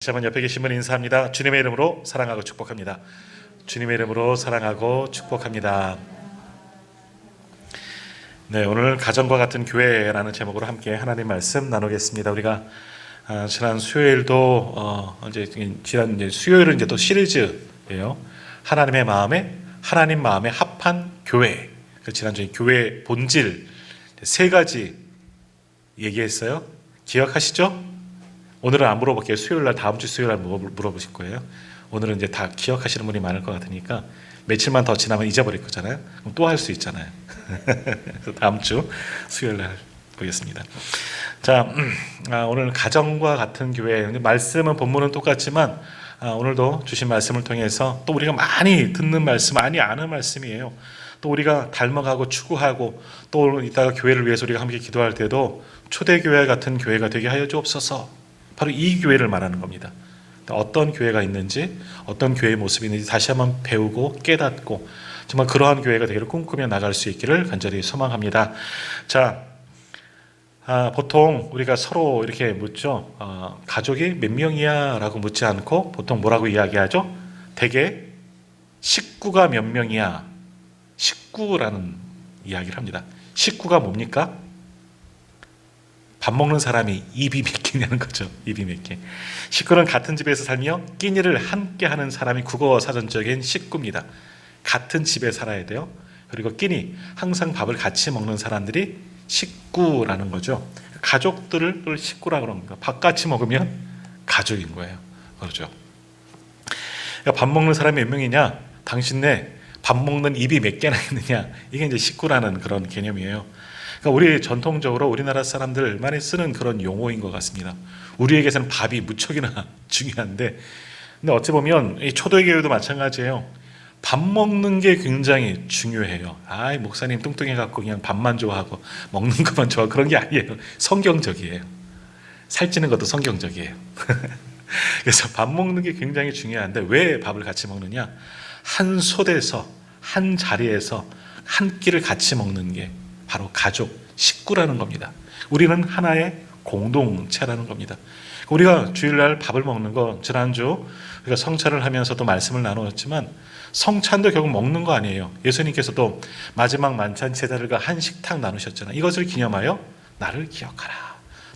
다시 한번 옆에 계신 분 인사합니다. 주님의 이름으로 사랑하고 축복합니다. 주님의 이름으로 사랑하고 축복합니다. 네, 오늘 가정과 같은 교회라는 제목으로 함께 하나님 말씀 나누겠습니다. 우리가 지난 수요일도 지난 수요일은 이제 또 시리즈예요. 하나님 마음에 합한 교회. 지난주에 교회 본질 세 가지 얘기했어요. 기억하시죠? 오늘은 안 물어볼게요. 수요일날 다음 주 수요일날 물어보실 거예요. 오늘은 이제 다 기억하시는 분이 많을 것 같으니까 며칠만 더 지나면 잊어버릴 거잖아요. 그럼 또 할 수 있잖아요. 그래서 다음 주 수요일날 보겠습니다. 자, 오늘 가정과 같은 교회. 말씀은 본문은 똑같지만 오늘도 주신 말씀을 통해서 또 우리가 많이 듣는 말씀, 많이 아는 말씀이에요. 또 우리가 닮아가고 추구하고 또 이따가 교회를 위해서 우리가 함께 기도할 때도 초대교회 같은 교회가 되게 하여 주옵소서. 바로 이 교회를 말하는 겁니다. 어떤 교회가 있는지, 어떤 교회의 모습이 있는지 다시 한번 배우고 깨닫고 정말 그러한 교회가 되기를 꿈꾸며 나갈 수 있기를 간절히 소망합니다. 자, 보통 우리가 서로 이렇게 묻죠. 가족이 몇 명이야? 라고 묻지 않고 보통 뭐라고 이야기하죠? 대개 식구가 몇 명이야? 식구라는 이야기를 합니다. 식구가 뭡니까? 밥 먹는 사람이 입이 몇 개냐는 거죠. 입이 몇 개. 식구는 같은 집에서 살며 끼니를 함께 하는 사람이 국어 사전적인 식구입니다. 같은 집에 살아야 돼요. 그리고 끼니, 항상 밥을 같이 먹는 사람들이 식구라는 거죠. 가족들을 식구라고 합니다. 밥 같이 먹으면 가족인 거예요. 그렇죠. 밥 먹는 사람이 몇 명이냐? 당신네 밥 먹는 입이 몇 개나 있느냐? 이게 이제 식구라는 그런 개념이에요. 그러니까 우리 전통적으로 우리나라 사람들 많이 쓰는 그런 용어인 것 같습니다. 우리에게서는 밥이 무척이나 중요한데, 근데 어찌 보면 이 초대교회도 마찬가지예요. 밥 먹는 게 굉장히 중요해요. 목사님 뚱뚱해갖고 그냥 밥만 좋아하고 먹는 것만 좋아하고 그런 게 아니에요. 성경적이에요. 살찌는 것도 성경적이에요. 그래서 밥 먹는 게 굉장히 중요한데 왜 밥을 같이 먹느냐? 한 솥에서 한 자리에서 한 끼를 같이 먹는 게 바로 가족, 식구라는 겁니다. 우리는 하나의 공동체라는 겁니다. 우리가 주일날 밥을 먹는 거, 지난주 우리가 성찬을 하면서도 말씀을 나누었지만 성찬도 결국 먹는 거 아니에요. 예수님께서도 마지막 만찬 제자들과 한 식탁 나누셨잖아요. 이것을 기념하여 나를 기억하라.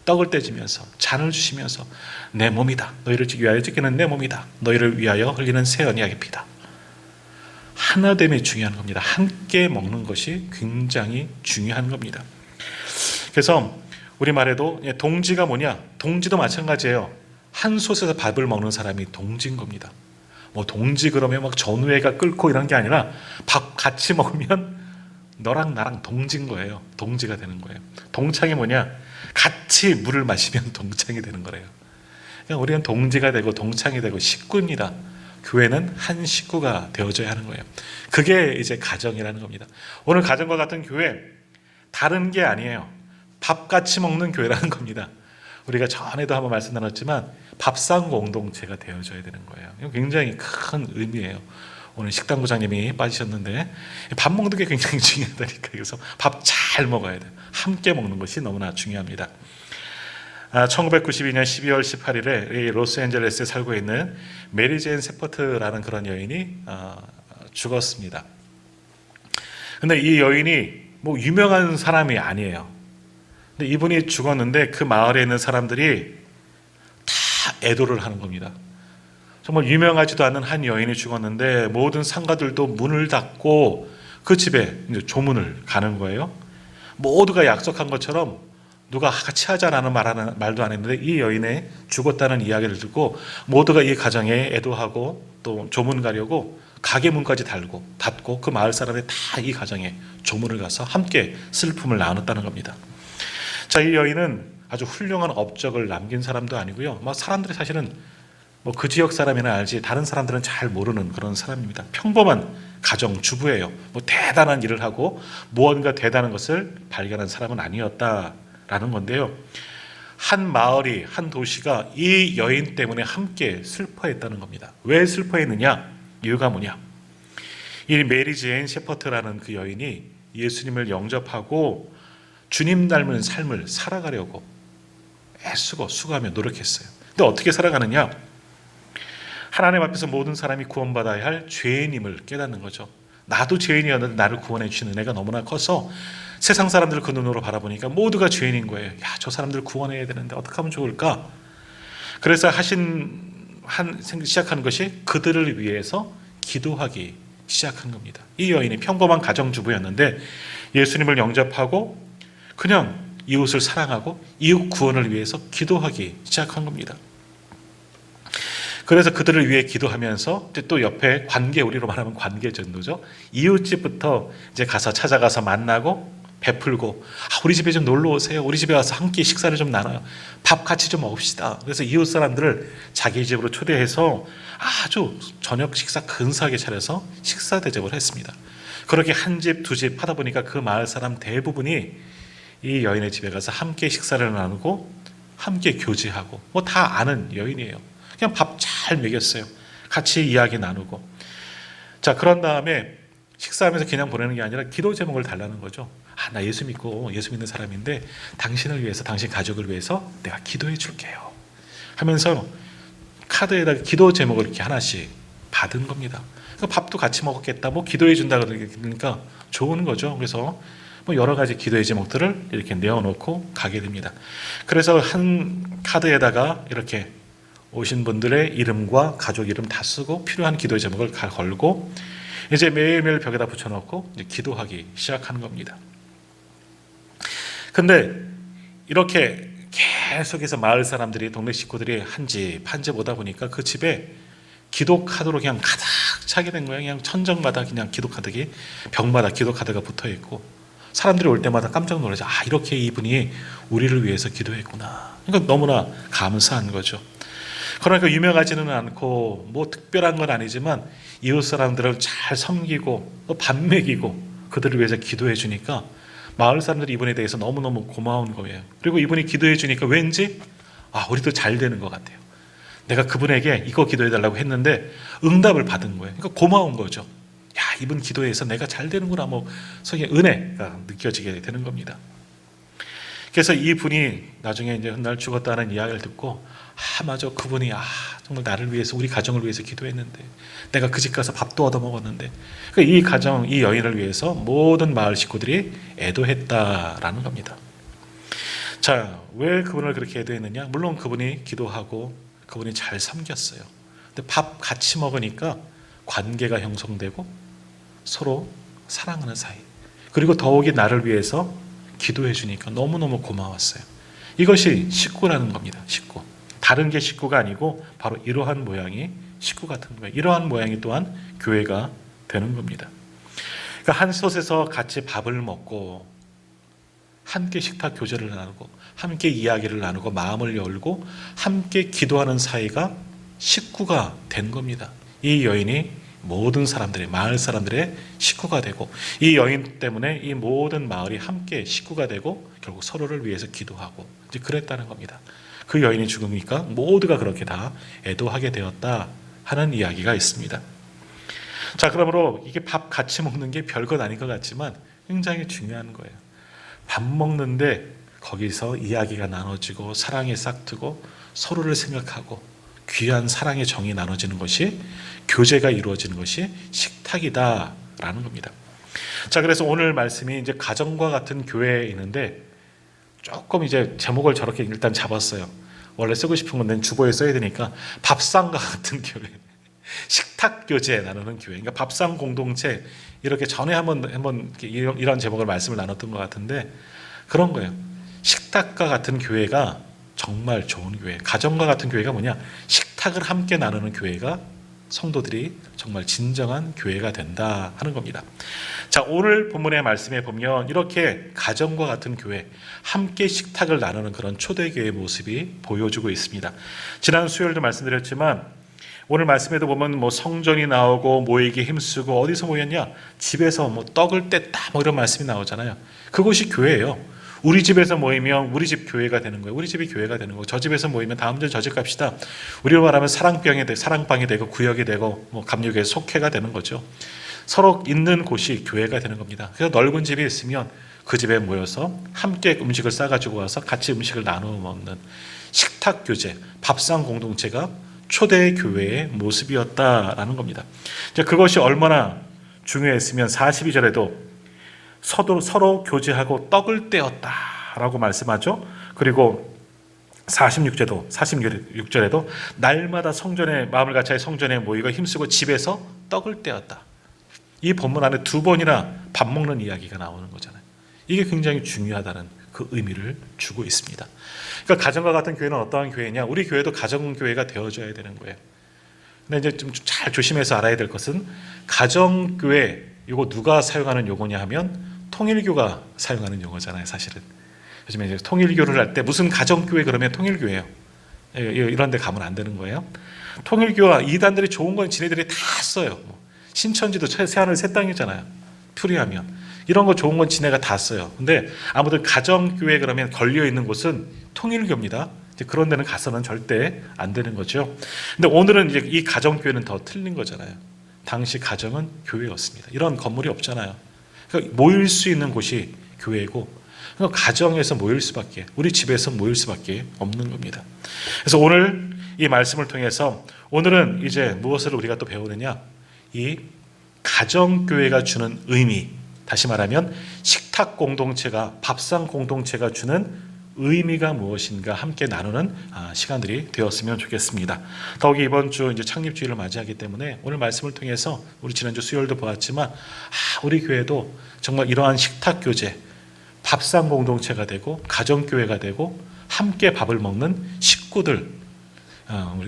떡을 떼주면서 잔을 주시면서 내 몸이다. 너희를 위하여 찢기는 내 몸이다. 너희를 위하여 흘리는 새 언약의 피다. 하나됨이 중요한 겁니다. 함께 먹는 것이 굉장히 중요한 겁니다. 그래서 우리말에도 동지가 뭐냐? 동지도 마찬가지예요. 한 솥에서 밥을 먹는 사람이 동지인 겁니다. 뭐 동지 그러면 막 전우회가 끓고 이런 게 아니라 밥 같이 먹으면 너랑 나랑 동지인 거예요. 동지가 되는 거예요. 동창이 뭐냐? 같이 물을 마시면 동창이 되는 거래요. 그러니까 우리는 동지가 되고 동창이 되고 식구입니다. 교회는 한 식구가 되어줘야 하는 거예요. 그게 이제 가정이라는 겁니다. 오늘 가정과 같은 교회, 다른 게 아니에요. 밥 같이 먹는 교회라는 겁니다. 우리가 전에도 한번 말씀 나눴지만 밥상 공동체가 되어줘야 되는 거예요. 이거 굉장히 큰 의미예요. 오늘 식당부장님이 빠지셨는데 밥 먹는 게 굉장히 중요하다니까. 그래서 밥 잘 먹어야 돼요. 함께 먹는 것이 너무나 중요합니다. 1992년 12월 18일에 로스앤젤레스에 살고 있는 메리 제인 세퍼트라는 그런 여인이 죽었습니다. 근데 이 여인이 뭐 유명한 사람이 아니에요. 근데 이분이 죽었는데 그 마을에 있는 사람들이 다 애도를 하는 겁니다. 정말 유명하지도 않은 한 여인이 죽었는데 모든 상가들도 문을 닫고 그 집에 이제 조문을 가는 거예요. 모두가 약속한 것처럼 누가 같이 하자라는 말도 안 했는데 이 여인의 죽었다는 이야기를 듣고 모두가 이 가정에 애도하고 또 조문 가려고 가게 문까지 닫고 그 마을 사람이 다 이 가정에 조문을 가서 함께 슬픔을 나눴다는 겁니다. 자, 이 여인은 아주 훌륭한 업적을 남긴 사람도 아니고요. 사람들이 사실은 그 지역 사람이나 알지 다른 사람들은 잘 모르는 그런 사람입니다. 평범한 가정 주부예요. 대단한 일을 하고 무언가 대단한 것을 발견한 사람은 아니었다라는 건데요. 한 마을이, 한 도시가 이 여인 때문에 함께 슬퍼했다는 겁니다. 왜 슬퍼했느냐? 이유가 뭐냐? 이 메리 제인 셰퍼트라는 그 여인이 예수님을 영접하고 주님 닮은 삶을 살아가려고 애쓰고 수고하며 노력했어요. 근데 어떻게 살아가느냐? 하나님 앞에서 모든 사람이 구원받아야 할 죄인임을 깨닫는 거죠. 나도 죄인이었는데 나를 구원해 주신 은혜가 너무나 커서 세상 사람들을 그 눈으로 바라보니까 모두가 죄인인 거예요. 야, 저 사람들 구원해야 되는데 어떻게 하면 좋을까? 그래서 시작하는 것이 그들을 위해서 기도하기 시작한 겁니다. 이 여인이 평범한 가정주부였는데 예수님을 영접하고 그냥 이웃을 사랑하고 이웃 구원을 위해서 기도하기 시작한 겁니다. 그래서 그들을 위해 기도하면서 또 옆에 관계, 우리로 말하면 관계 전도죠. 이웃집부터 이제 가서 찾아가서 만나고 베풀고, 우리 집에 좀 놀러 오세요. 우리 집에 와서 함께 식사를 좀 나눠요. 밥 같이 좀 먹읍시다. 그래서 이웃 사람들을 자기 집으로 초대해서 아주 저녁 식사 근사하게 차려서 식사 대접을 했습니다. 그렇게 한 집, 두 집 하다 보니까 그 마을 사람 대부분이 이 여인의 집에 가서 함께 식사를 나누고 함께 교제하고 다 아는 여인이에요. 그냥 밥 잘 먹였어요. 같이 이야기 나누고. 자, 그런 다음에 식사하면서 그냥 보내는 게 아니라 기도 제목을 달라는 거죠. 나 예수 믿고 예수 믿는 사람인데 당신을 위해서, 당신 가족을 위해서 내가 기도해 줄게요 하면서 카드에다가 기도 제목을 이렇게 하나씩 받은 겁니다. 밥도 같이 먹었겠다, 기도해 준다 그러니까 좋은 거죠. 그래서 여러 가지 기도의 제목들을 이렇게 내어놓고 가게 됩니다. 그래서 한 카드에다가 이렇게 오신 분들의 이름과 가족 이름 다 쓰고 필요한 기도의 제목을 걸고 이제 매일매일 벽에다 붙여놓고 이제 기도하기 시작하는 겁니다. 근데 이렇게 계속해서 마을 사람들이, 동네 식구들이 한 집 오다 보니까 그 집에 기도 카드로 그냥 가득 차게 된 거예요. 그냥 천정마다 그냥 기도 카드기, 벽마다 기도 카드가 붙어 있고 사람들이 올 때마다 깜짝 놀라죠. 이렇게 이분이 우리를 위해서 기도했구나. 그러니까 너무나 감사한 거죠. 그러니까 유명하지는 않고 특별한 건 아니지만 이웃 사람들을 잘 섬기고 또 밥 먹이고 그들을 위해서 기도해 주니까 마을 사람들이 이분에 대해서 너무너무 고마운 거예요. 그리고 이분이 기도해 주니까 왠지 우리도 잘 되는 것 같아요. 내가 그분에게 이거 기도해 달라고 했는데 응답을 받은 거예요. 그러니까 고마운 거죠. 이분 기도해서 내가 잘 되는구나, 성의 은혜가 느껴지게 되는 겁니다. 그래서 이 분이 나중에 이제 훗날 죽었다는 이야기를 듣고 맞아, 그분이 정말 나를 위해서, 우리 가정을 위해서 기도했는데 내가 그 집 가서 밥도 얻어 먹었는데 이 가정, 이 여인을 위해서 모든 마을 식구들이 애도했다라는 겁니다. 자, 왜 그분을 그렇게 애도했느냐? 물론 그분이 기도하고 그분이 잘 섬겼어요. 근데 밥 같이 먹으니까 관계가 형성되고 서로 사랑하는 사이, 그리고 더욱이 나를 위해서 기도해 주니까 너무너무 고마웠어요. 이것이 식구라는 겁니다. 식구. 다른 게 식구가 아니고 바로 이러한 모양이 식구 같은 거예요. 이러한 모양이 또한 교회가 되는 겁니다. 그러니까 한 솥에서 같이 밥을 먹고 함께 식탁 교제를 나누고 함께 이야기를 나누고 마음을 열고 함께 기도하는 사이가 식구가 된 겁니다. 이 여인이 모든 사람들의, 마을 사람들의 식구가 되고 이 여인 때문에 이 모든 마을이 함께 식구가 되고 결국 서로를 위해서 기도하고 이제 그랬다는 겁니다. 그 여인이 죽으니까 모두가 그렇게 다 애도하게 되었다 하는 이야기가 있습니다. 자, 그러므로 이게 밥 같이 먹는 게 별것 아닌 것 같지만 굉장히 중요한 거예요. 밥 먹는데 거기서 이야기가 나눠지고 사랑이 싹트고 서로를 생각하고 귀한 사랑의 정이 나눠지는 것이, 교제가 이루어지는 것이 식탁이다라는 겁니다. 자, 그래서 오늘 말씀이 이제 가정과 같은 교회에 있는데 조금 이제 제목을 저렇게 일단 잡았어요. 원래 쓰고 싶은 건데 주보에 써야 되니까 밥상과 같은 교회, 식탁 교제 나누는 교회. 그러니까 밥상 공동체, 이렇게 전에 한번 이런 제목을 말씀을 나눴던 것 같은데 그런 거예요. 식탁과 같은 교회가 정말 좋은 교회. 가정과 같은 교회가 뭐냐? 식탁을 함께 나누는 교회가 성도들이 정말 진정한 교회가 된다 하는 겁니다. 자, 오늘 본문의 말씀에 보면 이렇게 가정과 같은 교회, 함께 식탁을 나누는 그런 초대교회의 모습이 보여주고 있습니다. 지난 수요일도 말씀드렸지만 오늘 말씀에도 보면 성전이 나오고 모이기 힘쓰고, 어디서 모였냐? 집에서 떡을 뗐다 이런 말씀이 나오잖아요. 그것이 교회예요. 우리 집에서 모이면 우리 집 교회가 되는 거예요. 우리 집이 교회가 되는 거고, 저 집에서 모이면 다음 주 저 집 갑시다. 우리로 말하면 사랑방이 되고 구역이 되고 감육의 속회가 되는 거죠. 서로 있는 곳이 교회가 되는 겁니다. 그래서 넓은 집이 있으면 그 집에 모여서 함께 음식을 싸가지고 와서 같이 음식을 나누어 먹는 식탁 교제, 밥상 공동체가 초대 교회의 모습이었다라는 겁니다. 그것이 얼마나 중요했으면 42절에도 서로 교제하고 떡을 떼었다라고 말씀하죠. 그리고 46절에도 날마다 성전에 마음을 같이 성전에 모이고 힘쓰고 집에서 떡을 떼었다. 이 본문 안에 두 번이나 밥 먹는 이야기가 나오는 거잖아요. 이게 굉장히 중요하다는 그 의미를 주고 있습니다. 그러니까 가정과 같은 교회는 어떠한 교회냐? 우리 교회도 가정교회가 되어줘야 되는 거예요. 근데 이제 좀 잘 조심해서 알아야 될 것은 가정교회 이거 누가 사용하는 용어냐 하면 통일교가 사용하는 용어잖아요, 사실은. 요즘에 이제 통일교를 할 때 무슨 가정교회 그러면 통일교회예요. 이런 데 가면 안 되는 거예요. 통일교와 이단들이 좋은 건 지네들이 다 써요. 신천지도 새하늘 새 땅이잖아요. 표리하면. 이런 거 좋은 건 지네가 다 써요. 근데 아무튼 가정교회 그러면 걸려있는 곳은 통일교입니다. 이제 그런 데는 가서는 절대 안 되는 거죠. 근데 오늘은 이제 이 가정교회는 더 틀린 거잖아요. 당시 가정은 교회였습니다. 이런 건물이 없잖아요. 그러니까 모일 수 있는 곳이 교회고, 그러니까 가정에서 모일 수밖에, 우리 집에서 모일 수밖에 없는 겁니다. 그래서 오늘 이 말씀을 통해서 오늘은 이제 무엇을 우리가 또 배우느냐? 이 가정교회가 주는 의미, 다시 말하면 식탁 공동체가, 밥상 공동체가 주는 의미가 무엇인가 함께 나누는 시간들이 되었으면 좋겠습니다. 더욱이 이번 주 이제 창립주일을 맞이하기 때문에 오늘 말씀을 통해서 우리 지난주 수요일도 보았지만 우리 교회도 정말 이러한 식탁 교제, 밥상 공동체가 되고 가정교회가 되고 함께 밥을 먹는 식구들,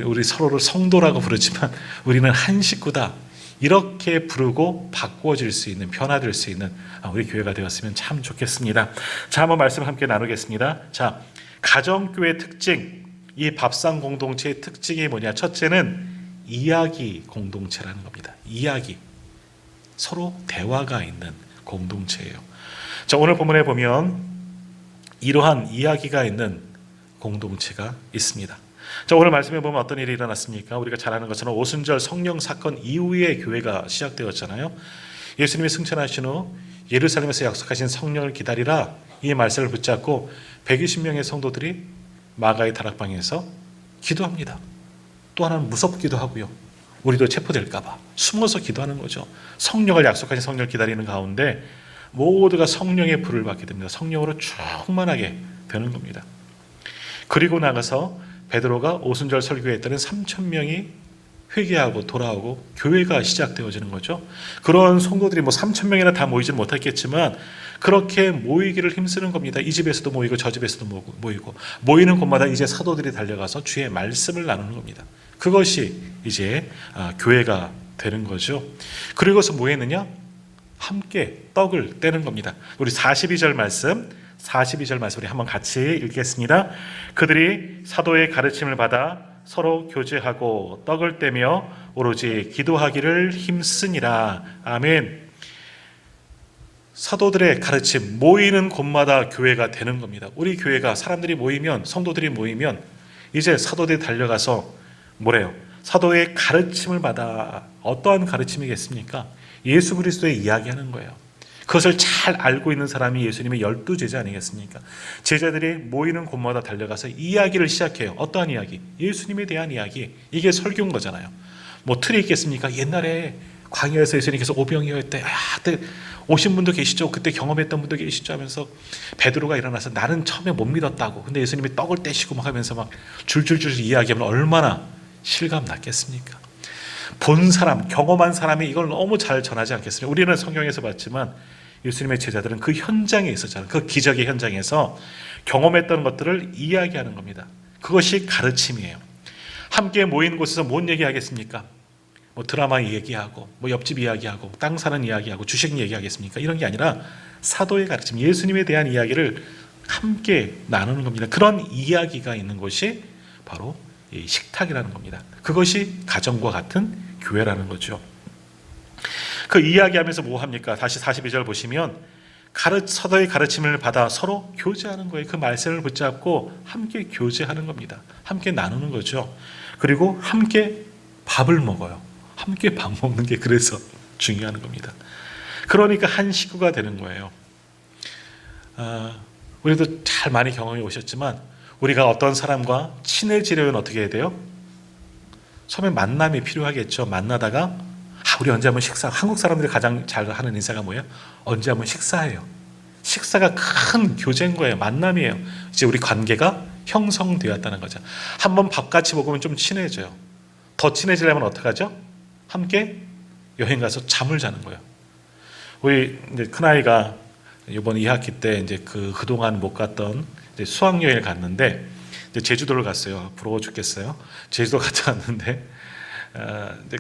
우리 서로를 성도라고 부르지만 우리는 한 식구다. 이렇게 부르고 바꾸어질 수 있는, 변화될 수 있는 우리 교회가 되었으면 참 좋겠습니다. 자, 한번 말씀을 함께 나누겠습니다. 자, 가정교회 특징, 이 밥상 공동체의 특징이 뭐냐? 첫째는 이야기 공동체라는 겁니다. 이야기, 서로 대화가 있는 공동체예요. 자, 오늘 본문에 보면 이러한 이야기가 있는 공동체가 있습니다. 자, 오늘 말씀해 보면 어떤 일이 일어났습니까? 우리가 잘 아는 것처럼 오순절 성령 사건 이후에 교회가 시작되었잖아요. 예수님이 승천하신 후 예루살렘에서 약속하신 성령을 기다리라, 이 말씀을 붙잡고 120명의 성도들이 마가의 다락방에서 기도합니다. 또 하나는 무섭기도 하고요. 우리도 체포될까 봐 숨어서 기도하는 거죠. 성령을 약속하신 성령을 기다리는 가운데 모두가 성령의 불을 받게 됩니다. 성령으로 충만하게 되는 겁니다. 그리고 나가서 베드로가 오순절 설교했다는 3,000명이 회개하고 돌아오고 교회가 시작되어지는 거죠. 그런 성도들이 3,000명이나 다 모이지는 못했겠지만 그렇게 모이기를 힘쓰는 겁니다. 이 집에서도 모이고 저 집에서도 모이고 모이는 곳마다 이제 사도들이 달려가서 주의 말씀을 나누는 겁니다. 그것이 이제 교회가 되는 거죠. 그리고서 뭐 했느냐? 함께 떡을 떼는 겁니다. 우리 42절 말씀 우리 한번 같이 읽겠습니다. 그들이 사도의 가르침을 받아 서로 교제하고 떡을 떼며 오로지 기도하기를 힘쓰니라. 아멘. 사도들의 가르침, 모이는 곳마다 교회가 되는 겁니다. 우리 교회가 사람들이 모이면, 성도들이 모이면 이제 사도들이 달려가서 뭐래요? 사도의 가르침을 받아. 어떠한 가르침이겠습니까? 예수 그리스도의 이야기하는 거예요. 그것을 잘 알고 있는 사람이 예수님의 12제자 아니겠습니까? 제자들이 모이는 곳마다 달려가서 이야기를 시작해요. 어떠한 이야기? 예수님에 대한 이야기. 이게 설교인 거잖아요. 뭐 틀이 있겠습니까? 옛날에 광야에서 예수님께서 오병이어 때 그때 오신 분도 계시죠? 그때 경험했던 분도 계시죠? 하면서 베드로가 일어나서 나는 처음에 못 믿었다고. 근데 예수님이 떡을 떼시고 막 하면서 막 줄줄줄 이야기하면 얼마나 실감 났겠습니까? 본 사람, 경험한 사람이 이걸 너무 잘 전하지 않겠습니까? 우리는 성경에서 봤지만 예수님의 제자들은 그 현장에 있었잖아요. 그 기적의 현장에서 경험했던 것들을 이야기하는 겁니다. 그것이 가르침이에요. 함께 모인 곳에서 뭔 얘기하겠습니까? 뭐 드라마 얘기하고 뭐 옆집 이야기하고 땅 사는 이야기하고 주식 얘기하겠습니까? 이런 게 아니라 사도의 가르침, 예수님에 대한 이야기를 함께 나누는 겁니다. 그런 이야기가 있는 곳이 바로 이 식탁이라는 겁니다. 그것이 가정과 같은 교회라는 거죠. 그 이야기하면서 뭐 합니까? 다시 42절 보시면 사도의 가르침을 받아 서로 교제하는 거예요. 그 말씀을 붙잡고 함께 교제하는 겁니다. 함께 나누는 거죠. 그리고 함께 밥을 먹어요. 함께 밥 먹는 게 그래서 중요한 겁니다. 그러니까 한 식구가 되는 거예요. 우리도 잘 많이 경험해 오셨지만 우리가 어떤 사람과 친해지려면 어떻게 해야 돼요? 처음에 만남이 필요하겠죠. 만나다가 우리 언제 한번 식사. 한국 사람들이 가장 잘 하는 인사가 뭐예요? 언제 한번 식사해요. 식사가 큰 교제인 거예요. 만남이에요. 이제 우리 관계가 형성되었다는 거죠. 한번 밥 같이 먹으면 좀 친해져요. 더 친해지려면 어떡하죠? 함께 여행 가서 잠을 자는 거예요. 우리 이제 큰아이가 이번 2학기 때 이제 그동안 못 갔던 이제 수학여행을 갔는데 이제 제주도를 갔어요. 부러워 죽겠어요. 제주도 갔다 왔는데 이제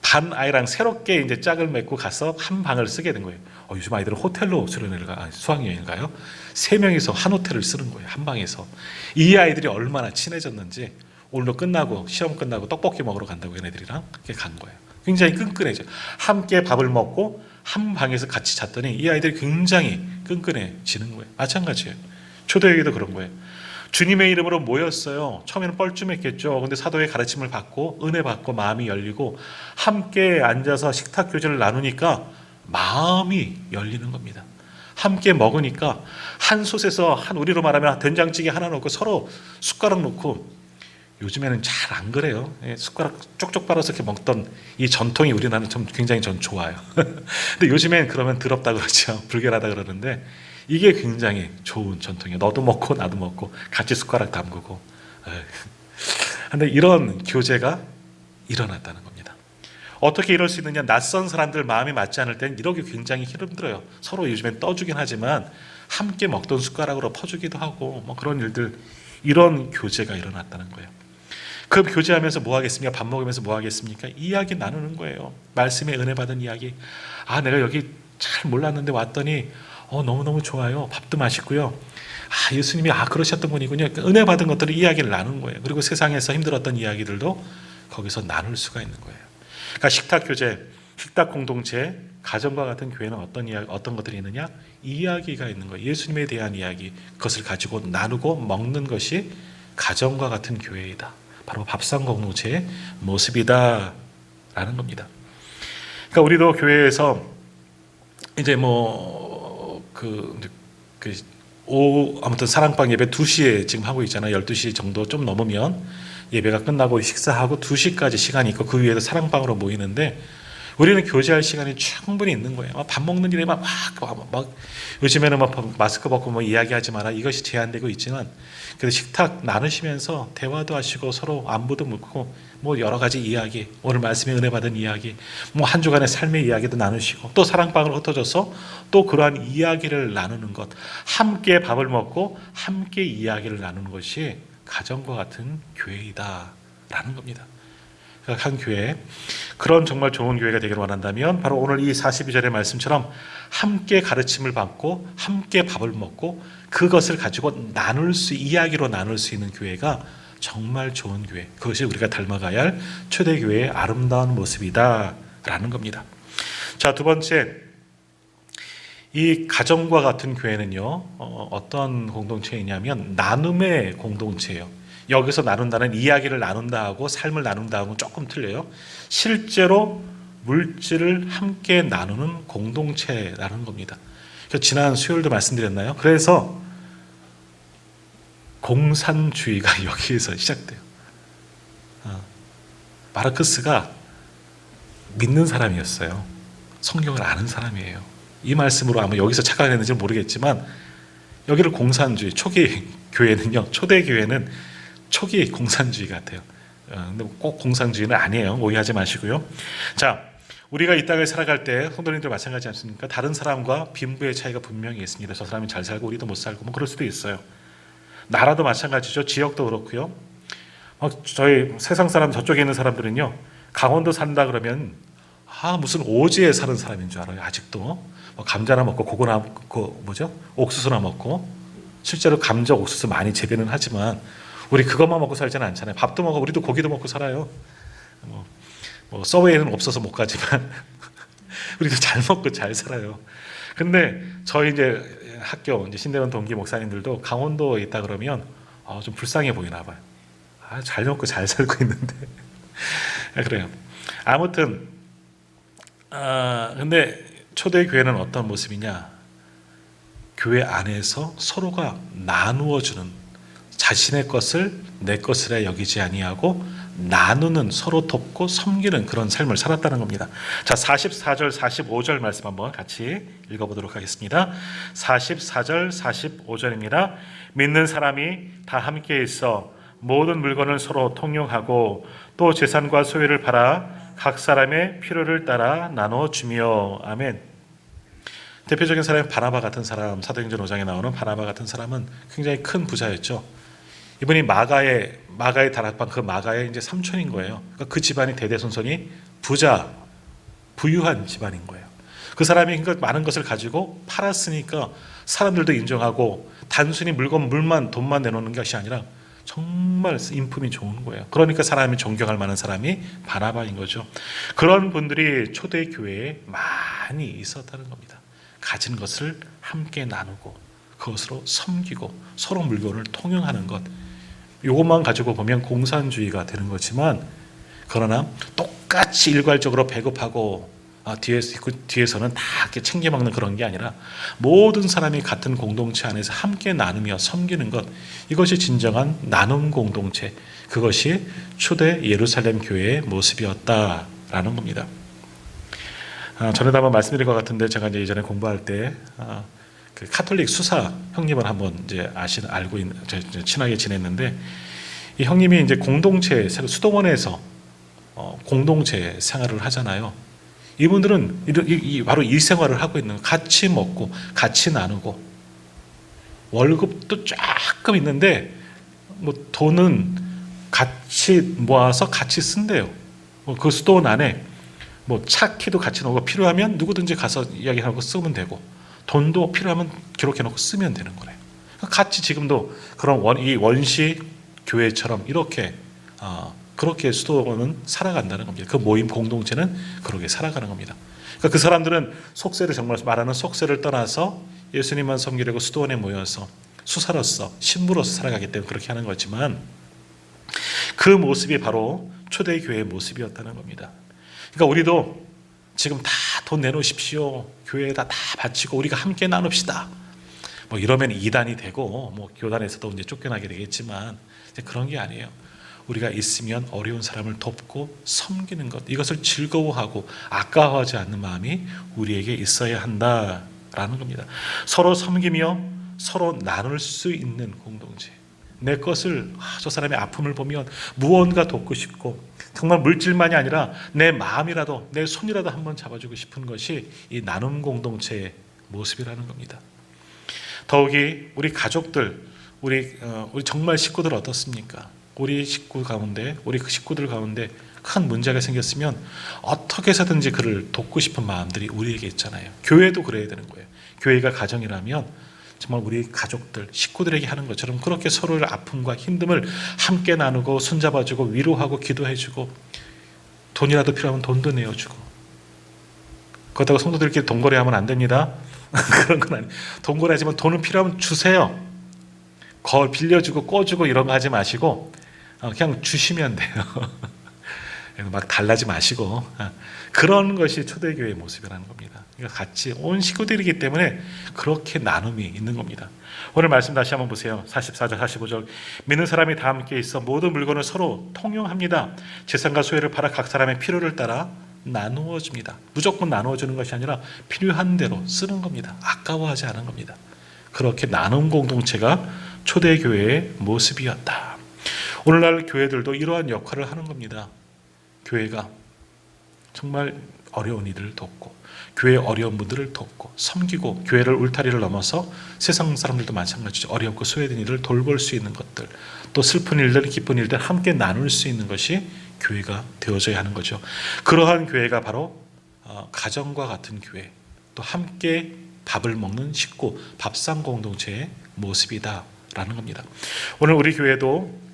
반 아이랑 새롭게 이제 짝을 맺고 가서 한 방을 쓰게 된 거예요. 요즘 아이들은 호텔로 수학여행을 가요. 3명이서 한 호텔을 쓰는 거예요. 한 방에서. 이 아이들이 얼마나 친해졌는지 오늘도 끝나고 시험 끝나고 떡볶이 먹으러 간다고 얘네들이랑 이렇게 간 거예요. 굉장히 끈끈해져. 함께 밥을 먹고 한 방에서 같이 잤더니 이 아이들이 굉장히 끈끈해지는 거예요. 마찬가지예요. 초대교회도 그런 거예요. 주님의 이름으로 모였어요. 처음에는 뻘쭘했겠죠. 근데 사도의 가르침을 받고 은혜 받고 마음이 열리고 함께 앉아서 식탁 교제를 나누니까 마음이 열리는 겁니다. 함께 먹으니까 한 솥에서 우리로 말하면 된장찌개 하나 넣고 서로 숟가락 놓고, 요즘에는 잘 안 그래요. 숟가락 쪽쪽 빨아서 이렇게 먹던 이 전통이 우리나라는 굉장히 전 좋아요. 근데 요즘엔 그러면 더럽다 그러죠. 불결하다 그러는데 이게 굉장히 좋은 전통이에요. 너도 먹고 나도 먹고 같이 숟가락 담그고. 근데 이런 교제가 일어났다는 겁니다. 어떻게 이럴 수 있느냐? 낯선 사람들 마음이 맞지 않을 땐 이러기 굉장히 힘들어요. 서로 요즘엔 떠주긴 하지만 함께 먹던 숟가락으로 퍼주기도 하고 뭐 그런 일들, 이런 교제가 일어났다는 거예요. 그 교제하면서 뭐 하겠습니까? 밥 먹으면서 뭐 하겠습니까? 이야기 나누는 거예요. 말씀에 은혜 받은 이야기. 내가 여기 잘 몰랐는데 왔더니 너무너무 좋아요. 밥도 맛있고요. 예수님이 그러셨던 분이군요. 은혜 받은 것들을 이야기를 나누는 거예요. 그리고 세상에서 힘들었던 이야기들도 거기서 나눌 수가 있는 거예요. 그러니까 식탁 교제, 식탁 공동체, 가정과 같은 교회는 어떤 것들이 있느냐? 이야기가 있는 거예요. 예수님에 대한 이야기, 그것을 가지고 나누고 먹는 것이 가정과 같은 교회이다. 바로 밥상 공동체의 모습이다라는 겁니다. 그러니까 우리도 교회에서 이제 아무튼 사랑방 예배 2시에 지금 하고 있잖아요. 12시 정도 좀 넘으면 예배가 끝나고 식사하고 2시까지 시간이 있고 그 위에도 사랑방으로 모이는데 우리는 교제할 시간이 충분히 있는 거예요. 밥 먹는 일에만 막 요즘에는 마스크 벗고 이야기하지 마라, 이것이 제한되고 있지만 그래도 식탁 나누시면서 대화도 하시고 서로 안부도 묻고 여러 가지 이야기, 오늘 말씀에 은혜 받은 이야기, 한 주간의 삶의 이야기도 나누시고 또 사랑방으로 흩어져서 또 그러한 이야기를 나누는 것, 함께 밥을 먹고 함께 이야기를 나누는 것이 가정과 같은 교회이다라는 겁니다. 한 교회, 그런 정말 좋은 교회가 되기를 원한다면 바로 오늘 이 42절의 말씀처럼 함께 가르침을 받고 함께 밥을 먹고 그것을 가지고 이야기로 나눌 수 있는 교회가 정말 좋은 교회, 그것이 우리가 닮아가야 할 초대교회의 아름다운 모습이다라는 겁니다. 자, 두 번째, 이 가정과 같은 교회는요, 어떤 공동체이냐면 나눔의 공동체예요. 여기서 나눈다는 이야기를 나눈다 하고 삶을 나눈다 하고 조금 틀려요. 실제로 물질을 함께 나누는 공동체라는 겁니다. 지난 수요일도 말씀드렸나요? 그래서 공산주의가 여기에서 시작돼요. 마르크스가 믿는 사람이었어요. 성경을 아는 사람이에요. 이 말씀으로 아마 여기서 착각했는지 모르겠지만 여기를 공산주의, 초기 교회는요, 초대 교회는 초기 공산주의 같아요. 근데 꼭 공산주의는 아니에요. 오해하지 마시고요. 자, 우리가 이 땅을 살아갈 때 성도님들 마찬가지 않습니까? 다른 사람과 빈부의 차이가 분명히 있습니다. 저 사람이 잘 살고 우리도 못 살고 그럴 수도 있어요. 나라도 마찬가지죠. 지역도 그렇고요. 저희 세상 사람 저쪽에 있는 사람들은요, 강원도 산다 그러면 무슨 오지에 사는 사람인 줄 알아요. 아직도 감자나 먹고 고구나, 옥수수나 먹고, 실제로 감자, 옥수수 많이 재배는 하지만 우리 그것만 먹고 살지는 않잖아요. 밥도 먹고 우리도 고기도 먹고 살아요. 서웨이는 없어서 못 가지만 우리도 잘 먹고 잘 살아요. 근데 저희 이제 학교 신대원 동기 목사님들도 강원도에 있다 그러면 좀 불쌍해 보이나 봐요. 잘 먹고 잘 살고 있는데 그래요. 아무튼 근데 초대 교회는 어떤 모습이냐? 교회 안에서 서로가 나누어 주는, 자신의 것을 내 것이라 여기지 아니하고 나누는, 서로 돕고 섬기는 그런 삶을 살았다는 겁니다. 자, 44절 45절 말씀 한번 같이 읽어보도록 하겠습니다. 44절 45절입니다. 믿는 사람이 다 함께 있어 모든 물건을 서로 통용하고 또 재산과 소유를 팔아 각 사람의 필요를 따라 나눠주며. 아멘. 대표적인 사람이 바나바 같은 사람, 사도행전 5장에 나오는 바나바 같은 사람은 굉장히 큰 부자였죠. 이분이 마가의 다락방, 그 마가의 이제 삼촌인 거예요. 그러니까 그 집안이 대대손손이 부자, 부유한 집안인 거예요. 그 사람이 그러니까 많은 것을 가지고 팔았으니까 사람들도 인정하고 단순히 물만 돈만 내놓는 것이 아니라 정말 인품이 좋은 거예요. 그러니까 사람이 존경할 만한 사람이 바나바인 거죠. 그런 분들이 초대교회에 많이 있었다는 겁니다. 가진 것을 함께 나누고 그것으로 섬기고 서로 물건을 통용하는 것, 이것만 가지고 보면 공산주의가 되는 거지만, 그러나 똑같이 일괄적으로 배급하고 뒤에서는 다 이렇게 챙겨 먹는 그런 게 아니라 모든 사람이 같은 공동체 안에서 함께 나누며 섬기는 것, 이것이 진정한 나눔 공동체, 그것이 초대 예루살렘 교회의 모습이었다라는 겁니다. 전에도 한번 말씀드린 것 같은데, 제가 이제 예전에 공부할 때 그 카톨릭 수사 형님을 한번 이제 알고 있는, 친하게 지냈는데, 이 형님이 이제 공동체, 수도원에서 공동체 생활을 하잖아요. 이분들은 바로 이 생활을 하고 있는, 같이 먹고 같이 나누고 월급도 조금 있는데 뭐 돈은 같이 모아서 같이 쓴대요. 그 수도원 안에 뭐 차 키도 같이 넣고 필요하면 누구든지 가서 이야기하고 쓰면 되고, 돈도 필요하면 기록해놓고 쓰면 되는 거래요. 같이 지금도 그런 이 원시 교회처럼 이렇게 그렇게 수도원은 살아간다는 겁니다. 그 모임 공동체는 그렇게 살아가는 겁니다. 그러니까 그 사람들은 속세를, 정말 말하는 속세를 떠나서 예수님만 섬기려고 수도원에 모여서 수사로서, 신부로서 살아가기 때문에 그렇게 하는 거지만, 그 모습이 바로 초대교회의 모습이었다는 겁니다. 그러니까 우리도 지금 다 돈 내놓으십시오, 교회에다 다 바치고 우리가 함께 나눕시다, 뭐 이러면 이단이 되고 뭐 교단에서도 이제 쫓겨나게 되겠지만, 이제 그런 게 아니에요. 우리가 있으면 어려운 사람을 돕고 섬기는 것, 이것을 즐거워하고 아까워하지 않는 마음이 우리에게 있어야 한다라는 겁니다. 서로 섬기며 서로 나눌 수 있는 공동체. 내 것을, 저 사람의 아픔을 보면 무언가 돕고 싶고, 정말 물질만이 아니라 내 마음이라도, 내 손이라도 한번 잡아주고 싶은 것이 이 나눔 공동체의 모습이라는 겁니다. 더욱이 우리 가족들, 우리 정말 식구들 어떻습니까? 우리 식구 가운데, 우리 그 식구들 가운데 큰 문제가 생겼으면 어떻게 해서든지 그를 돕고 싶은 마음들이 우리에게 있잖아요. 교회도 그래야 되는 거예요. 교회가 가정이라면 정말 우리 가족들, 식구들에게 하는 것처럼 그렇게 서로의 아픔과 힘듦을 함께 나누고 손잡아주고 위로하고 기도해주고, 돈이라도 필요하면 돈도 내어주고. 그렇다고 성도들끼리 돈거래하면 안 됩니다. 그런 건 아니에요. 돈거래하지만 돈은 필요하면 주세요. 빌려주고 꺼주고 이런 거 하지 마시고 그냥 주시면 돼요. 막 달라지 마시고. 그런 것이 초대교회의 모습이라는 겁니다. 그러니까 같이 온 식구들이기 때문에 그렇게 나눔이 있는 겁니다. 오늘 말씀 다시 한번 보세요. 44절 45절. 믿는 사람이 다 함께 있어 모든 물건을 서로 통용합니다. 재산과 소유를 팔아 각 사람의 필요를 따라 나누어 줍니다. 무조건 나누어 주는 것이 아니라 필요한 대로 쓰는 겁니다. 아까워하지 않은 겁니다. 그렇게 나눔 공동체가 초대교회의 모습이었다. 오늘날 교회들도 이러한 역할을 하는 겁니다. 교회가 정말 어려운 이들을 돕고, 교회의 어려운 분들을 돕고 섬기고, 교회를 울타리를 넘어서 세상 사람들도 마찬가지죠. 어렵고 소외된 이들을 돌볼 수 있는 것들, 또 슬픈 일들, 기쁜 일들 함께 나눌 수 있는 것이 교회가 되어져야 하는 거죠. 그러한 교회가 바로 가정과 같은 교회, 또 함께 밥을 먹는 식구, 밥상 공동체의 모습이다라는 겁니다. 오늘 우리 교회도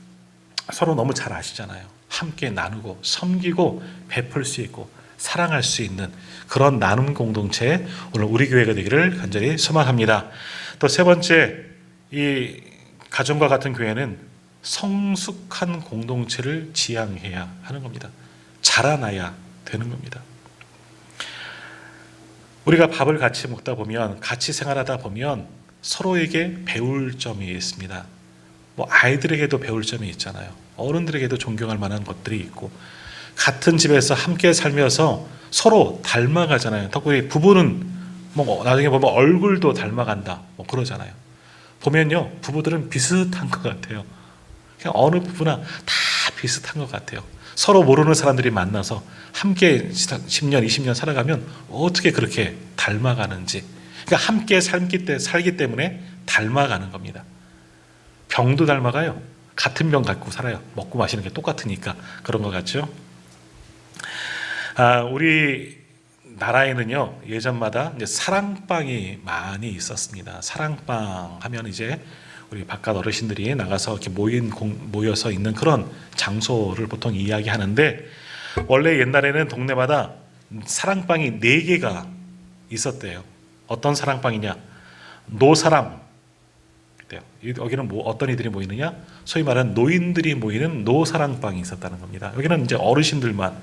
서로 너무 잘 아시잖아요. 함께 나누고 섬기고 베풀 수 있고 사랑할 수 있는 그런 나눔 공동체, 오늘 우리 교회가 되기를 간절히 소망합니다. 또 세 번째, 이 가정과 같은 교회는 성숙한 공동체를 지향해야 하는 겁니다. 자라나야 되는 겁니다. 우리가 밥을 같이 먹다 보면, 같이 생활하다 보면 서로에게 배울 점이 있습니다. 뭐 아이들에게도 배울 점이 있잖아요. 어른들에게도 존경할 만한 것들이 있고, 같은 집에서 함께 살면서 서로 닮아가잖아요. 특히 부부는 뭐 나중에 보면 얼굴도 닮아간다 뭐 그러잖아요. 보면요, 부부들은 비슷한 것 같아요. 그냥 어느 부부나 다 비슷한 것 같아요. 서로 모르는 사람들이 만나서 함께 10년, 20년 살아가면 어떻게 그렇게 닮아가는지. 그러니까 함께 살기 때문에 닮아가는 겁니다. 병도 닮아가요. 같은 병 갖고 살아요. 먹고 마시는 게 똑같으니까 그런 것 같죠. 우리 나라에는요, 예전마다 이제 사랑방이 많이 있었습니다. 사랑방 하면 이제 우리 바깥 어르신들이 나가서 이렇게 모여서 있는 그런 장소를 보통 이야기하는데, 원래 옛날에는 동네마다 사랑방이 4개가 있었대요. 어떤 사랑방이냐? 노사랑. 여기는 뭐 어떤 이들이 모이느냐? 소위 말하는 노인들이 모이는 노사랑방이 있었다는 겁니다. 여기는 이제 어르신들만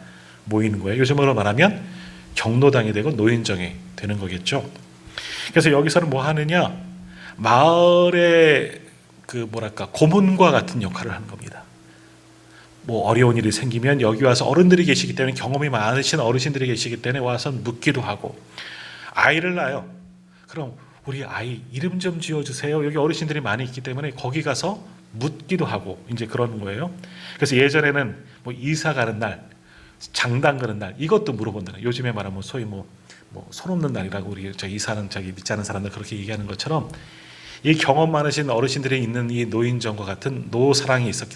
모이는 거예요. 요즘으로 말하면 경로당이 되고 노인정이 되는 거겠죠. 그래서 여기서는 뭐 하느냐? 마을의 고문과 같은 역할을 하는 겁니다. 뭐 어려운 일이 생기면 여기 와서 어른들이 계시기 때문에, 경험이 많으신 어르신들이 계시기 때문에 와서 묻기도 하고, 아이를 낳아요. 그럼 우리 아이 이름 좀 지어주세요. 여기 어르신들이 많이 있기 때문에 거기 가서 묻기도 하고 이제 그런 거예요. 그래서 예전에는 뭐 이사 가는 날, 장당 가는 날, 이것도 물어본다는. 요즘에 말하면 소위 손 없는 날이라고 우리 이사는 믿지 않는 사람들 그렇게 얘기하는 것처럼, 이 경험 많으신 어르신들이 있는 이 노인정과 같은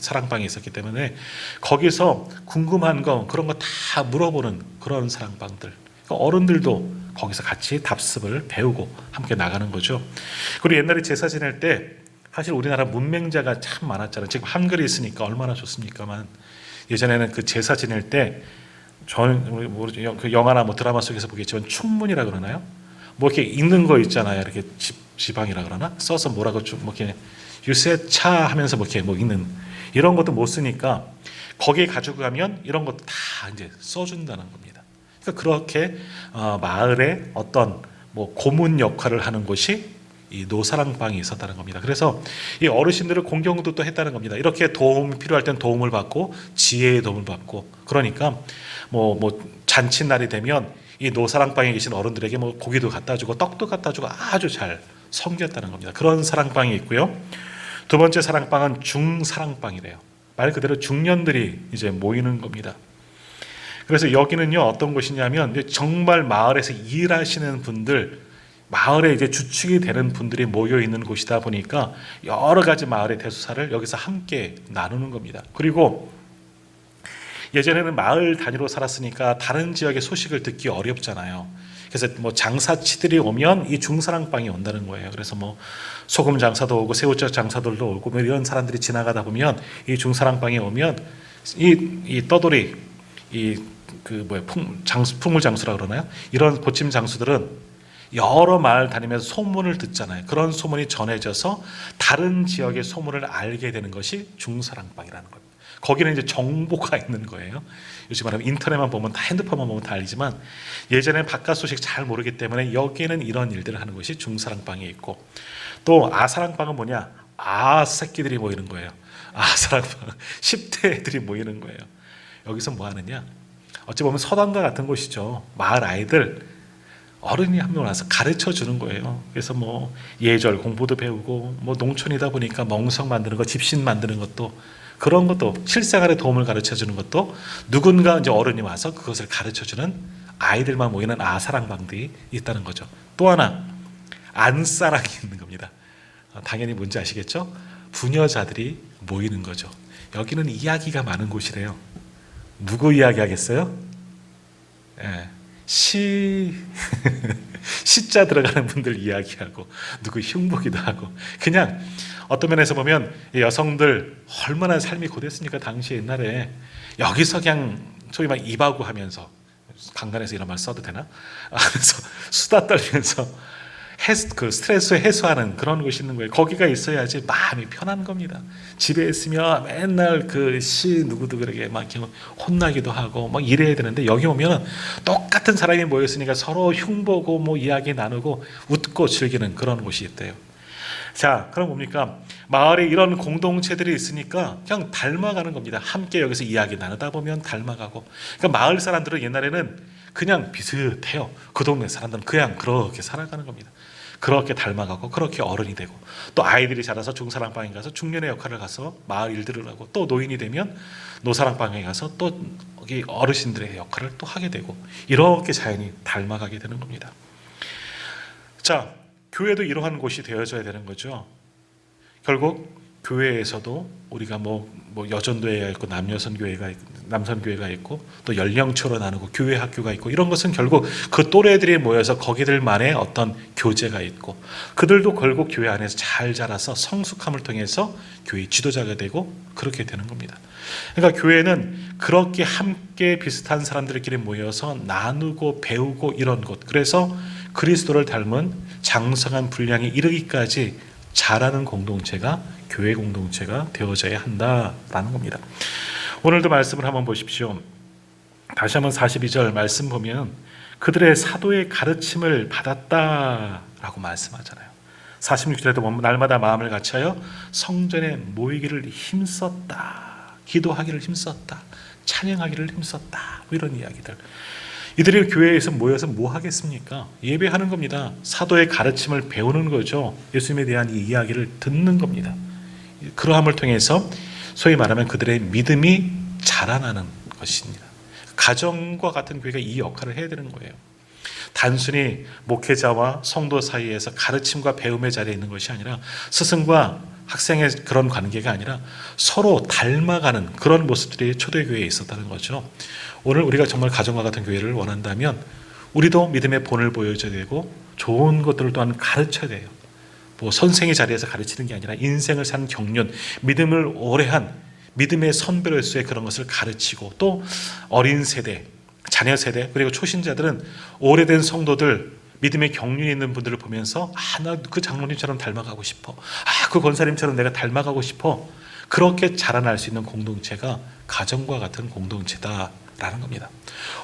사랑방이 있었기 때문에 거기서 궁금한 거 그런 거 다 물어보는 그런 사랑방들. 그러니까 어른들도 거기서 같이 답습을 배우고 함께 나가는 거죠. 그리고 옛날에 제사 지낼 때 사실 우리나라 문맹자가 참 많았잖아요. 지금 한글이 있으니까 얼마나 좋습니까만, 예전에는 그 제사 지낼 때 저는 모르죠. 그 영화나 뭐 드라마 속에서 보겠지만 충문이라 그러나요? 뭐 이렇게 읽는 거 있잖아요. 이렇게 지방이라 그러나 써서 뭐라고 좀 뭐 이렇게 유세차 하면서 뭐 이렇게 뭐 읽는 이런 것도 못 쓰니까 거기에 가지고 가면 이런 것도 다 이제 써준다는 겁니다. 그러니까 그렇게 마을에 어떤 뭐 고문 역할을 하는 곳이 이 노사랑방이 있었다는 겁니다. 그래서 이 어르신들을 공경도 또 했다는 겁니다. 이렇게 도움이 필요할 땐 도움을 받고 지혜의 도움을 받고, 그러니까 뭐 잔칫날이 되면 이 노사랑방에 계신 어른들에게 뭐 고기도 갖다 주고 떡도 갖다 주고 아주 잘 섬겼다는 겁니다. 그런 사랑방이 있고요. 두 번째 사랑방은 중사랑방이래요. 말 그대로 중년들이 이제 모이는 겁니다. 그래서 여기는요, 어떤 곳이냐면 정말 마을에서 일하시는 분들, 마을에 이제 주축이 되는 분들이 모여 있는 곳이다 보니까 여러 가지 마을의 대수사를 여기서 함께 나누는 겁니다. 그리고 예전에는 마을 단위로 살았으니까 다른 지역의 소식을 듣기 어렵잖아요. 그래서 뭐 장사치들이 오면 이 중사랑방이 온다는 거예요. 그래서 뭐 소금 장사도 오고 새우젓 장사들도 오고 뭐 이런 사람들이 지나가다 보면 이 중사랑방에 오면 이 떠돌이 풍물 장수라 그러나요? 이런 고침 장수들은 여러 마을 다니면서 소문을 듣잖아요. 그런 소문이 전해져서 다른 지역의 소문을 알게 되는 것이 중사랑방이라는 겁니다. 거기는 이제 정보가 있는 거예요. 요즘 말하면 인터넷만 보면 다, 핸드폰만 보면 다 알지만, 예전에 바깥 소식 잘 모르기 때문에 여기에는 이런 일들을 하는 것이 중사랑방에 있고, 또 아사랑방은 뭐냐? 새끼들이 모이는 거예요. 아사랑방 10대 애들이 모이는 거예요. 여기서 뭐 하느냐? 어찌 보면 서당과 같은 곳이죠. 마을 아이들, 어른이 한 명 와서 가르쳐 주는 거예요. 그래서 뭐 예절 공부도 배우고, 뭐 농촌이다 보니까 멍석 만드는 거, 집신 만드는 것도, 그런 것도 실생활의 도움을 가르쳐 주는 것도 누군가 이제 어른이 와서 그것을 가르쳐 주는 아이들만 모이는 아사랑방들이 있다는 거죠. 또 하나, 안사랑이 있는 겁니다. 당연히 뭔지 아시겠죠? 부녀자들이 모이는 거죠. 여기는 이야기가 많은 곳이래요. 누구 이야기 하겠어요? 시자 들어가는 분들 이야기하고, 누구 흉보기도 하고, 그냥 어떤 면에서 보면 여성들 얼마나 삶이 고됐습니까? 당시 옛날에 여기서 그냥 소위 말 입하고 하면서, 강단에서 이런 말 써도 되나? 하면서 수다 떨면서 그 스트레스 해소하는 그런 곳이 있는 거예요. 거기가 있어야지 마음이 편한 겁니다. 집에 있으면 맨날 그 누구에게 막 혼나기도 하고 막 이래야 되는데, 여기 오면 똑같은 사람이 모였으니까 서로 흉보고 뭐 이야기 나누고 웃고 즐기는 그런 곳이 있대요. 자, 그럼 뭡니까? 마을에 이런 공동체들이 있으니까 그냥 닮아가는 겁니다. 함께 여기서 이야기 나누다 보면 닮아가고. 그러니까 마을 사람들은 옛날에는 그냥 비슷해요. 그 동네 사람들은 그냥 그렇게 살아가는 겁니다. 그렇게 닮아가고 그렇게 어른이 되고, 또 아이들이 자라서 중사랑방에 가서 중년의 역할을 가서 마을 일들을 하고, 또 노인이 되면 노사랑방에 가서 또 어르신들의 역할을 또 하게 되고, 이렇게 자연히 닮아가게 되는 겁니다. 자, 교회도 이러한 곳이 되어져야 되는 거죠. 결국 교회에서도 우리가 여전도회가 있고 남여선교회가 있고 남선교회가 있고 또 연령초로 나누고 교회 학교가 있고, 이런 것은 결국 그 또래들이 모여서 거기들만의 어떤 교제가 있고, 그들도 결국 교회 안에서 잘 자라서 성숙함을 통해서 교회 지도자가 되고 그렇게 되는 겁니다. 그러니까 교회는 그렇게 함께 비슷한 사람들끼리 모여서 나누고 배우고 이런 곳, 그래서 그리스도를 닮은 장성한 분량에 이르기까지 자라는 공동체가 교회 공동체가 되어져야 한다라는 겁니다. 오늘도 말씀을 한번 보십시오. 다시 한번 42절 말씀 보면 그들의 사도의 가르침을 받았다라고 말씀하잖아요. 46절에도 날마다 마음을 같이하여 성전에 모이기를 힘썼다, 기도하기를 힘썼다, 찬양하기를 힘썼다, 이런 이야기들. 이들이 교회에서 모여서 뭐 하겠습니까? 예배하는 겁니다. 사도의 가르침을 배우는 거죠. 예수님에 대한 이 이야기를 듣는 겁니다. 그러함을 통해서 소위 말하면 그들의 믿음이 자라나는 것입니다. 가정과 같은 교회가 이 역할을 해야 되는 거예요. 단순히 목회자와 성도 사이에서 가르침과 배움의 자리에 있는 것이 아니라, 스승과 학생의 그런 관계가 아니라 서로 닮아가는 그런 모습들이 초대교회에 있었다는 거죠. 오늘 우리가 정말 가정과 같은 교회를 원한다면 우리도 믿음의 본을 보여줘야 되고 좋은 것들을 또한 가르쳐야 돼요. 선생의 자리에서 가르치는 게 아니라 인생을 산 경륜, 믿음을 오래한 믿음의 선배로서의 그런 것을 가르치고, 또 어린 세대, 자녀 세대, 그리고 초신자들은 오래된 성도들, 믿음의 경륜이 있는 분들을 보면서 나 그 장로님처럼 닮아가고 싶어, 그 권사님처럼 내가 닮아가고 싶어, 그렇게 자라날 수 있는 공동체가 가정과 같은 공동체다라는 겁니다.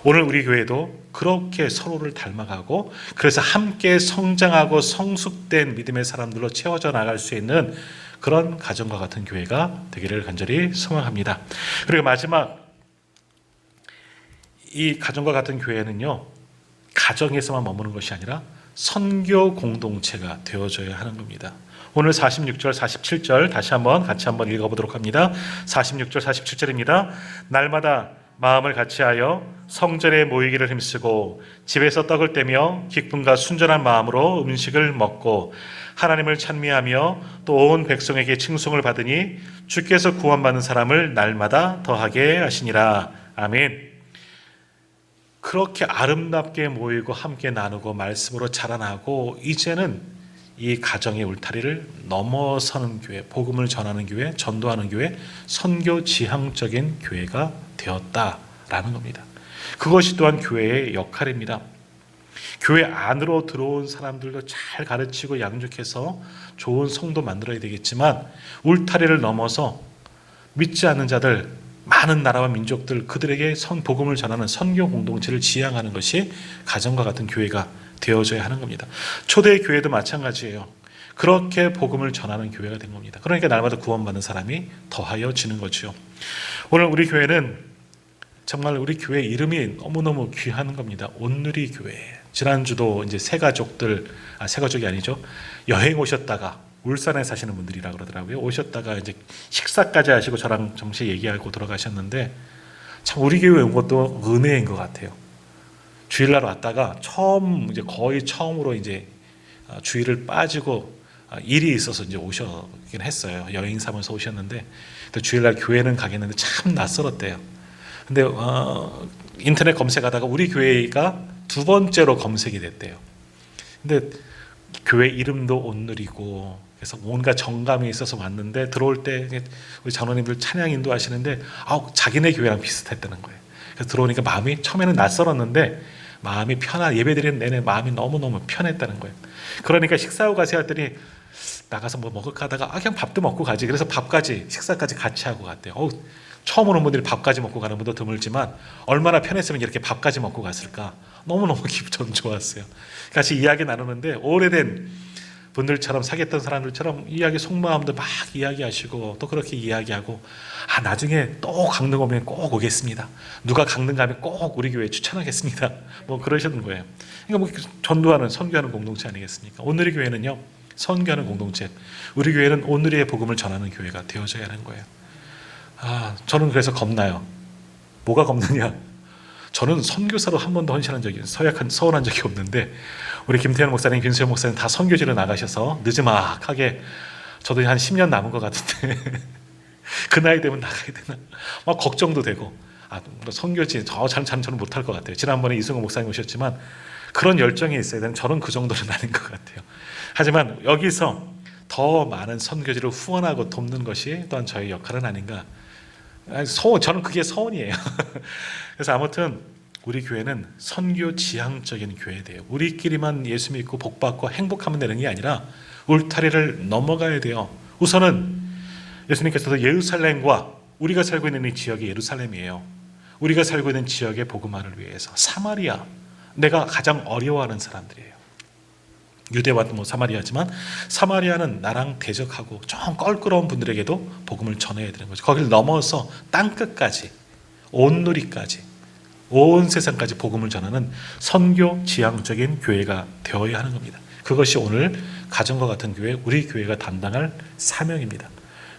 오늘 우리 교회도 그렇게 서로를 닮아가고, 그래서 함께 성장하고 성숙된 믿음의 사람들로 채워져 나갈 수 있는 그런 가정과 같은 교회가 되기를 간절히 소망합니다. 그리고 마지막, 이 가정과 같은 교회는요, 가정에서만 머무는 것이 아니라 선교 공동체가 되어져야 하는 겁니다. 오늘 46절, 47절 다시 같이 한번 읽어보도록 합니다. 46절, 47절입니다. 날마다 마음을 같이하여 성전에 모이기를 힘쓰고 집에서 떡을 떼며 기쁨과 순전한 마음으로 음식을 먹고 하나님을 찬미하며 또 온 백성에게 칭송을 받으니 주께서 구원받는 사람을 날마다 더하게 하시니라. 아멘. 그렇게 아름답게 모이고 함께 나누고 말씀으로 자라나고, 이제는 이 가정의 울타리를 넘어서는 교회, 복음을 전하는 교회, 전도하는 교회, 선교 지향적인 교회가 되었다라는 겁니다. 그것이 또한 교회의 역할입니다. 교회 안으로 들어온 사람들도 잘 가르치고 양육해서 좋은 성도 만들어야 되겠지만, 울타리를 넘어서 믿지 않는 자들, 많은 나라와 민족들, 그들에게 복음을 전하는 선교 공동체를 지향하는 것이 가정과 같은 교회가 되어져야 하는 겁니다. 초대 교회도 마찬가지예요. 그렇게 복음을 전하는 교회가 된 겁니다. 그러니까 날마다 구원받는 사람이 더하여지는 거죠. 오늘 우리 교회는 정말 우리 교회 이름이 너무너무 귀한 겁니다. 온누리 교회. 지난주도 이제 새 가족이 아니죠. 여행 오셨다가 울산에 사시는 분들이라 그러더라고요. 오셨다가 이제 식사까지 하시고 저랑 정시 얘기하고 돌아가셨는데, 참 우리 교회 온 것도 은혜인 것 같아요. 주일날 왔다가 거의 처음으로 이제 주일을 빠지고 일이 있어서 이제 오셨긴 했어요. 여행 삼아서 오셨는데, 또 주일날 교회는 가겠는데 참 낯설었대요. 근데 인터넷 검색하다가 우리 교회가 두 번째로 검색이 됐대요. 근데 교회 이름도 온누리고, 그래서 뭔가 정감이 있어서 왔는데, 들어올 때 우리 장로님들 찬양 인도하시는데 자기네 교회랑 비슷했다는 거예요. 그래서 들어오니까 마음이 처음에는 낯설었는데 마음이 예배드리는 내내 마음이 너무너무 편했다는 거예요. 그러니까 식사하고 가세요 했더니 나가서 뭐 먹을까 하다가 그냥 밥도 먹고 가지. 그래서 식사까지 같이 하고 갔대요. 처음 오는 분들이 밥까지 먹고 가는 분도 드물지만 얼마나 편했으면 이렇게 밥까지 먹고 갔을까. 너무너무 기분 좋았어요. 같이 이야기 나누는데 오래된 분들처럼 사귀었던 사람들처럼 이야기 속마음도 막 이야기하시고 또 그렇게 이야기하고 나중에 또 강릉 오면 꼭 오겠습니다. 누가 강릉 가면 꼭 우리 교회 추천하겠습니다. 뭐 그러시는 거예요. 그러니까 뭐 전도하는 선교하는 공동체 아니겠습니까? 오늘의 교회는요 선교하는 공동체. 우리 교회는 오늘의 복음을 전하는 교회가 되어져야 하는 거예요. 저는 그래서 겁나요. 뭐가 겁느냐? 저는 선교사로 한 번도 헌신한 적이 서운한 적이 없는데 우리 김태현 목사님, 김수현 목사님 다 선교지로 나가셔서 느지막하게 저도 한 10년 남은 것 같은데 그 나이 되면 나가야 되나? 막 걱정도 되고 선교지 저는 못할 것 같아요. 지난번에 이승호 목사님 오셨지만 그런 열정이 있어야 되는 저는 그 정도는 아닌 것 같아요. 하지만 여기서 더 많은 선교지를 후원하고 돕는 것이 또한 저의 역할은 아닌가. 저는 그게 소원이에요. 그래서 아무튼 우리 교회는 선교 지향적인 교회돼요. 우리끼리만 예수 믿고 복 받고 행복하면 되는 게 아니라 울타리를 넘어가야 돼요. 우선은 예수님께서도 예루살렘과 우리가 살고 있는 이 지역이 예루살렘이에요. 우리가 살고 있는 지역의 복음화를 위해서 사마리아, 내가 가장 어려워하는 사람들이에요. 유대와 뭐 사마리아지만 사마리아는 나랑 대적하고 좀 껄끄러운 분들에게도 복음을 전해야 되는 거죠. 거기를 넘어서 땅끝까지 온누리까지 온 세상까지 복음을 전하는 선교 지향적인 교회가 되어야 하는 겁니다. 그것이 오늘 가정과 같은 교회, 우리 교회가 담당할 사명입니다.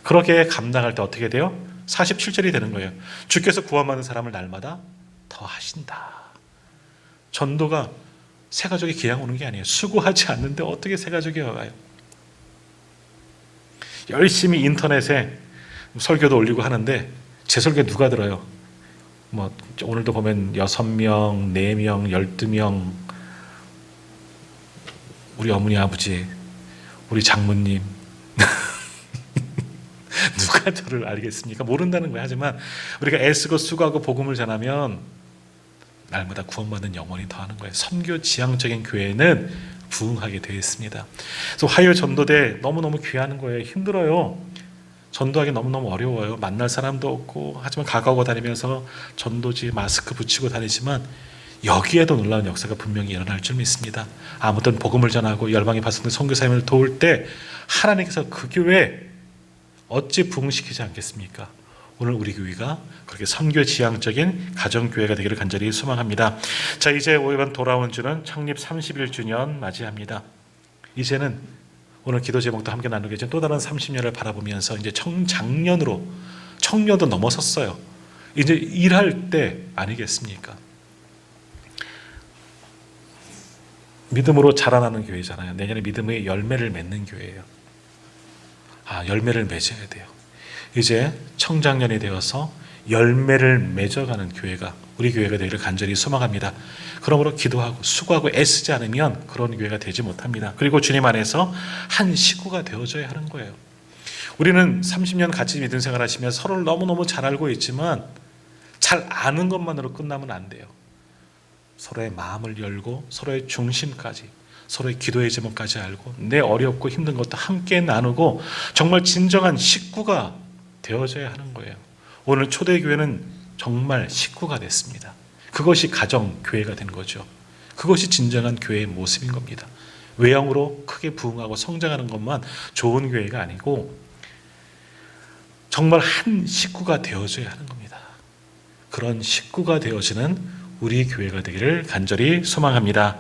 그렇게 감당할 때 어떻게 돼요? 47절이 되는 거예요. 주께서 구원받는 사람을 날마다 더 하신다. 전도가 새 가족이 그냥 오는 게 아니에요. 수고하지 않는데 어떻게 새 가족이 와요? 열심히 인터넷에 설교도 올리고 하는데 제 설교 누가 들어요? 뭐 오늘도 보면 6명, 4명, 12명 우리 어머니 아버지, 우리 장모님 누가 저를 알겠습니까? 모른다는 거예요. 하지만 우리가 애쓰고 수고하고 복음을 전하면 날마다 구원받는 영혼이 더하는 거예요. 선교 지향적인 교회는 부흥하게 되어 있습니다. 그래서 화요 전도대 너무너무 귀한 거예요. 힘들어요. 전도하기 너무너무 어려워요. 만날 사람도 없고 하지만 가까워 다니면서 전도지 마스크 붙이고 다니지만 여기에도 놀라운 역사가 분명히 일어날 줄 믿습니다. 아무튼 복음을 전하고 열방의 백성들 선교사님을 도울 때 하나님께서 그 교회 어찌 부흥시키지 않겠습니까? 오늘 우리 교회가 그렇게 선교 지향적인 가정교회가 되기를 간절히 소망합니다. 자, 이제 이번 돌아온 주는 창립 31주년 맞이합니다. 이제는 오늘 기도 제목도 함께 나누게 된 또 다른 30년을 바라보면서 이제 청년도 넘어섰어요. 이제 일할 때 아니겠습니까? 믿음으로 자라나는 교회잖아요. 내년에 믿음의 열매를 맺는 교회예요. 열매를 맺어야 돼요. 이제 청장년이 되어서 열매를 맺어가는 교회가 우리 교회가 되기를 간절히 소망합니다. 그러므로 기도하고 수고하고 애쓰지 않으면 그런 교회가 되지 못합니다. 그리고 주님 안에서 한 식구가 되어져야 하는 거예요. 우리는 30년 같이 믿음 생활하시면서 서로를 너무너무 잘 알고 있지만 잘 아는 것만으로 끝나면 안 돼요. 서로의 마음을 열고 서로의 중심까지 서로의 기도의 제목까지 알고 내 어렵고 힘든 것도 함께 나누고 정말 진정한 식구가 되어져야 하는 거예요. 오늘 초대교회는 정말 식구가 됐습니다. 그것이 가정교회가 된 거죠. 그것이 진정한 교회의 모습인 겁니다. 외형으로 크게 부흥하고 성장하는 것만 좋은 교회가 아니고 정말 한 식구가 되어져야 하는 겁니다. 그런 식구가 되어지는 우리 교회가 되기를 간절히 소망합니다.